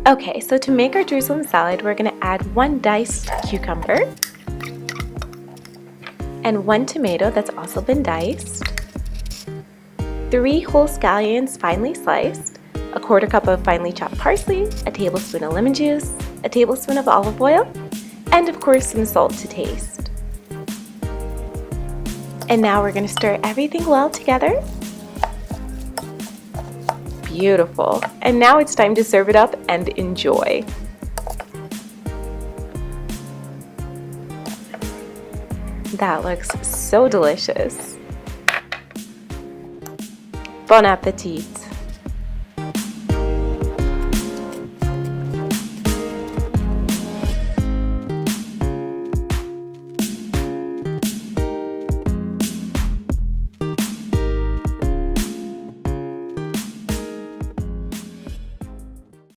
Okay, so to make our Jerusalem salad, we're going to add 1 diced cucumber and 1 tomato that's also been diced, 3 whole scallions finely sliced, a 1/4 cup of finely chopped parsley, a tablespoon of lemon juice, a tablespoon of olive oil, and of course some salt to taste. And now we're going to stir everything well together. Beautiful. And now it's time to serve it up and enjoy. That looks so delicious. Bon appetit!